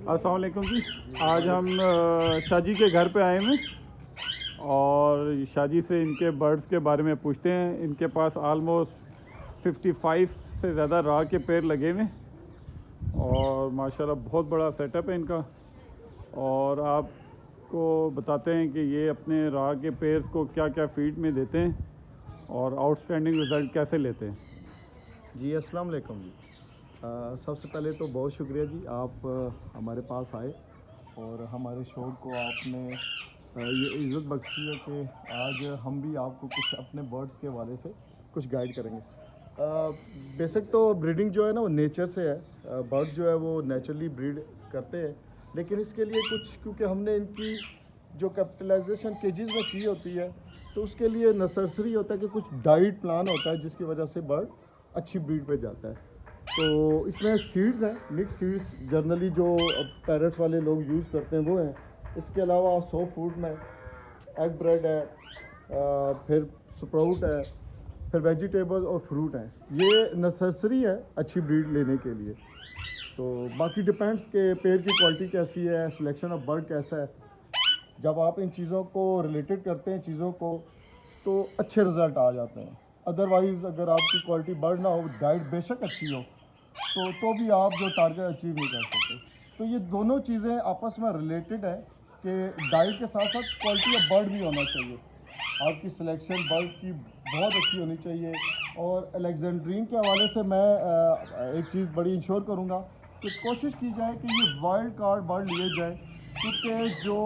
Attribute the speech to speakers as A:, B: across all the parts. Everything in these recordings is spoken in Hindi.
A: अस्सलाम वालेकुम जी। आज हम शाजी के घर पे आए हैं और शाजी से इनके बर्ड्स के बारे में पूछते हैं। इनके पास आलमोस्ट 55 से ज़्यादा राह के पेड़ लगे हुए और माशाल्लाह बहुत बड़ा सेटअप है इनका। और आपको बताते हैं कि ये अपने राह के पेड़ को क्या क्या फीड में देते हैं और आउटस्टैंडिंग रिज़ल्ट कैसे लेते हैं।
B: जी अस्सलाम वालेकुम जी। सबसे पहले तो बहुत शुक्रिया जी, आप हमारे पास आए और हमारे शौक़ को आपने ये इज़्ज़त बख्शी है कि आज हम भी आपको कुछ अपने बर्ड्स के हवाले से कुछ गाइड करेंगे। बेसिक तो ब्रीडिंग जो है ना वो नेचर से है। बर्ड जो है वो नेचुरली ब्रीड करते हैं, लेकिन इसके लिए कुछ क्योंकि हमने इनकी जो कैपिटलाइजेशन केजेस में की होती है तो उसके लिए नेसेसरी होता है कि कुछ डाइट प्लान होता है जिसकी वजह से बर्ड अच्छी ब्रीड पे जाता है। तो इसमें सीड्स हैं, मिक्स सीड्स जनरली जो पैरट्स वाले लोग यूज़ करते हैं वो हैं। इसके अलावा सॉफ्ट फूड में एग ब्रेड है, फिर स्प्राउट है, फिर वेजिटेबल्स और फ्रूट हैं। ये नेसेसरी है अच्छी ब्रीड लेने के लिए। तो बाकी डिपेंड्स के पेड़ की क्वालिटी कैसी है, सिलेक्शन ऑफ बर्ड कैसा है। जब आप इन चीज़ों को रिलेटेड करते हैं चीज़ों को तो अच्छे रिज़ल्ट आ जाते हैं। अदरवाइज़ अगर आपकी क्वालिटी बर्ड ना हो, डाइट बेशक अच्छी हो, तो भी आप जो टारगेट अचीव नहीं कर सकते। तो ये दोनों चीज़ें आपस में रिलेटेड है कि डाइट के साथ साथ क्वालिटी ऑफ बर्ड भी होना चाहिए। आपकी सिलेक्शन बर्ड की बहुत अच्छी होनी चाहिए। और अलेक्जेंड्रीन के हवाले से मैं एक चीज़ बड़ी इंश्योर करूँगा कि कोशिश की जाए कि ये वाइल्ड कार्ड बर्ड लिए जाए, क्योंकि जो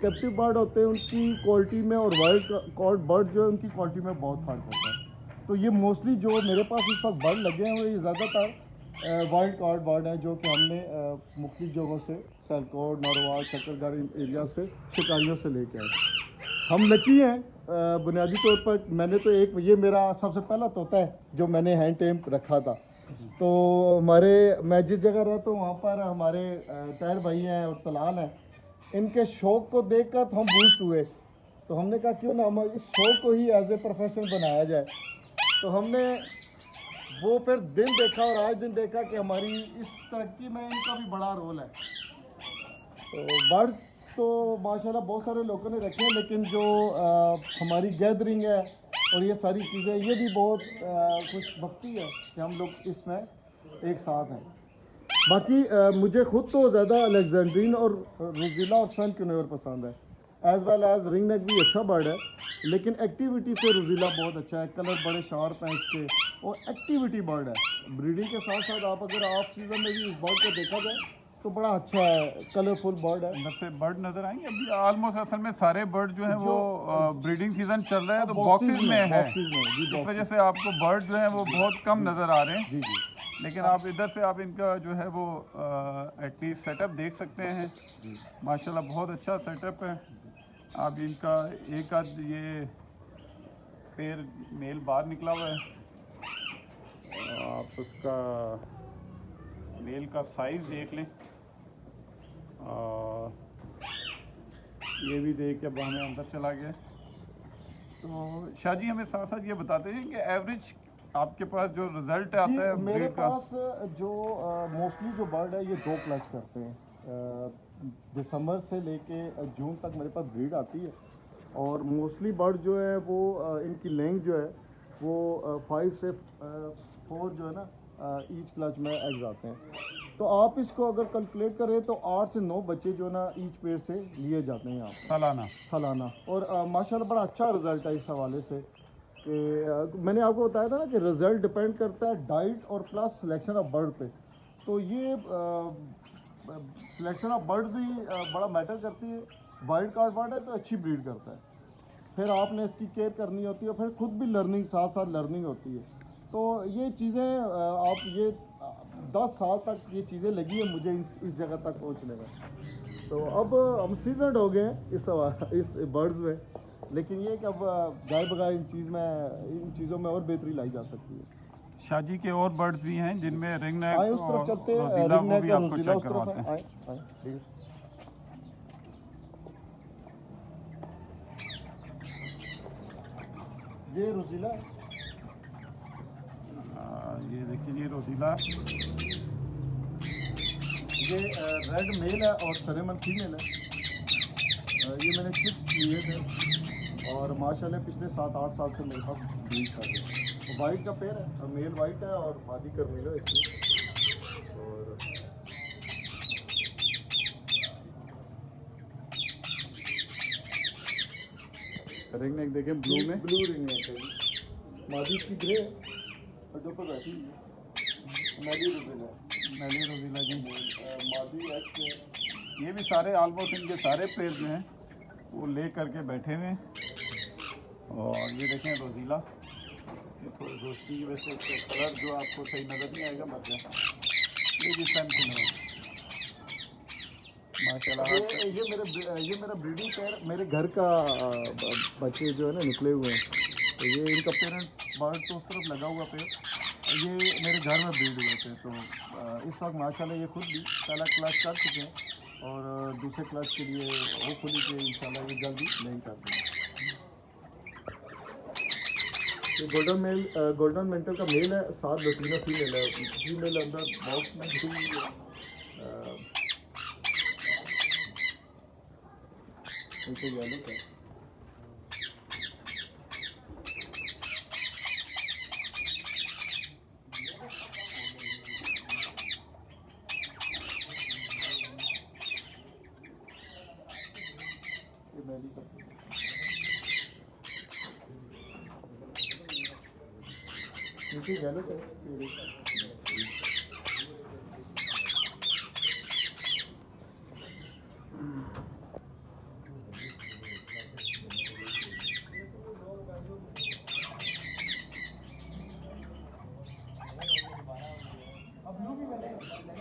B: कैप्टिव बर्ड होते हैं उनकी क्वालिटी में और वाइल्ड कार्ड बर्ड जो है उनकी क्वालिटी में बहुत फ़र्क होता है। तो ये मोस्टली जो मेरे पास इस वक्त बर्ड लगे हैं वो ये ज़्यादातर वाइल्ड कार्ड बर्ड हैं जो कि हमने मुख्तलिफ जगहों से सैलकोट, नरवा, शकरगढ़ एरिया से शिकारियों से लेके आए। हम लकी हैं बुनियादी तौर पर। मैंने तो एक ये मेरा सबसे पहला तोता है जो मैंने हैंड टेम रखा था। तो मैं जिस जगह रहता हूँ वहाँ पर हमारे तैर भाई हैं और तलाल हैं। इनके शौक़ को देखकर हम बूस्ट हुए, तो हमने कहा क्यों ना हम इस शौक़ को ही एज ए प्रोफेशन बनाया जाए। तो हमने वो फिर दिन देखा और आज दिन देखा कि हमारी इस तरक्की में इनका भी बड़ा रोल है। तो बर्ड्स तो माशाल्लाह बहुत सारे लोगों ने रखे हैं, लेकिन जो हमारी गैदरिंग है और ये सारी चीज़ें ये भी बहुत खुश बख्ती है कि हम लोग इसमें एक साथ हैं। बाकी मुझे ख़ुद तो ज़्यादा अलेक्जेंड्रीन और रोज़िला और सन क्यूनोर पसंद है। As well as ring neck भी अच्छा बर्ड है, लेकिन एक्टिविटी से रोज़िला बहुत अच्छा है। कलर बड़े शार्प हैं इसके और एक्टिविटी बर्ड है। ब्रीडिंग के साथ साथ आप अगर ऑफ सीज़न में भी इस बर्ड को देखा जाए तो बड़ा अच्छा है, कलरफुल बर्ड है।
A: से बर्ड नजर आएंगे अभी ऑलमोस्ट असल में सारे बर्ड जो है वो ब्रीडिंग सीजन चल रहा है तो बॉक्सेस में है। इस वजह से आपको बर्ड जो है वो बहुत कम नजर आ रहे हैं।
B: जी जी।
A: लेकिन आप इधर से आप इनका जो है वो एटलीस्ट सेटअप देख सकते हैं। माशाल्लाह बहुत अच्छा सेटअप है। आप इनका एक आध ये पैर मेल बाहर निकला हुआ है, आप उसका मेल का साइज देख लें। ये भी देख के अब हमें अंदर चला गया। तो शाजी हमें साथ साथ ये बताते हैं कि एवरेज आपके पास जो रिजल्ट आता है
B: मेरे पास जो मोस्टली जो बर्ड है ये 2 क्लच करते हैं। दिसंबर से लेके जून तक मेरे पास ब्रीड आती है और मोस्टली बर्ड जो है वो इनकी लेंथ जो है वो 5 से 4 जो है ना ईच क्लच में एग्स आते हैं। तो आप इसको अगर कैलकुलेट करें तो 8 से 9 बच्चे जो ना ईच पेड़ से लिए जाते हैं यहाँ सालाना। और माशाल्लाह बड़ा अच्छा रिज़ल्ट है इस हवाले से कि मैंने आपको बताया था ना कि रिज़ल्ट डिपेंड करता है डाइट और प्लस सिलेक्शन ऑफ बर्ड पे। तो ये सिलेक्शन ऑफ बर्ड भी बड़ा मैटर करती है। वाइल्ड कार्ड बर्ड है तो अच्छी ब्रीड करता है, फिर आपने इसकी केयर करनी होती है, फिर खुद भी लर्निंग साथ साथ लर्निंग होती है। तो ये चीज़ें आप ये 10 साल तक ये चीज़ें लगी है मुझे इस जगह तक पहुंचने में। तो अब हम सीजनड हो गए हैं इस बर्ड्स में, लेकिन ये कि अब गाय बगाए इन चीज़ों में और बेहतरी लाई जा सकती है।
A: शाजी के और बर्ड्स भी हैं जिनमें रिंग नेक
B: उस तरफ चलते हैं, रिंग नेक और रोज़िला उस तरफ है। आए प्लीज़। ये रोज़िला है,
A: ये देखिए ये रोज़िला।
B: ये रेड मेल है और सरेमन फीमेल है। ये मैंने चिक्स लिए थे और माशाल्लाह पिछले 7-8 साल से मेरे पास ब्रीड कर रहे हैं। तो वाइट का पेयर है, मेल वाइट है और मादी कर्मील है इसकी। और
A: रिंग नेक देखें ब्लू में,
B: ब्लू रिंग है। मादी इसकी ग्रे है और जो पर बैठी हुई है मैली रोजिला है।
A: मैली रोजिला जी।
B: मादी एक्स है।
A: ये भी सारे ऑलमोस्ट इनके सारे पेयर जो हैं वो ले करके बैठे हुए हैं। और ये देखें रोजीला, ये थोड़ी रोशनी की वजह से इसका कलर जो आपको सही नज़र नहीं आएगा, मत ये भी सन माशाल्लाह।
B: ये मेरा ब्रीडिंग पेयर मेरे घर का बच्चे जो है ना निकले हुए हैं। तो ये इनका पेरेंट बर्ड तो उस तरफ लगा हुआ पेयर, ये मेरे घर में ब्रीड हुए थे। तो इस वक्त माशाल्लाह ये खुद भी पहला क्लास कर चुके हैं और दूसरे क्लास के लिए होपफुली कि इंशाल्लाह ये जल्दी नहीं कर देंगे। ये गोल्डन मेंटल का मेल है, 7 लटीना फीमेल है। फीमेल अंदर बॉक्स में घुसी हुई है। इनको येलो का ये मैली का इनको येलो का अब ब्लू भी मिलेगा।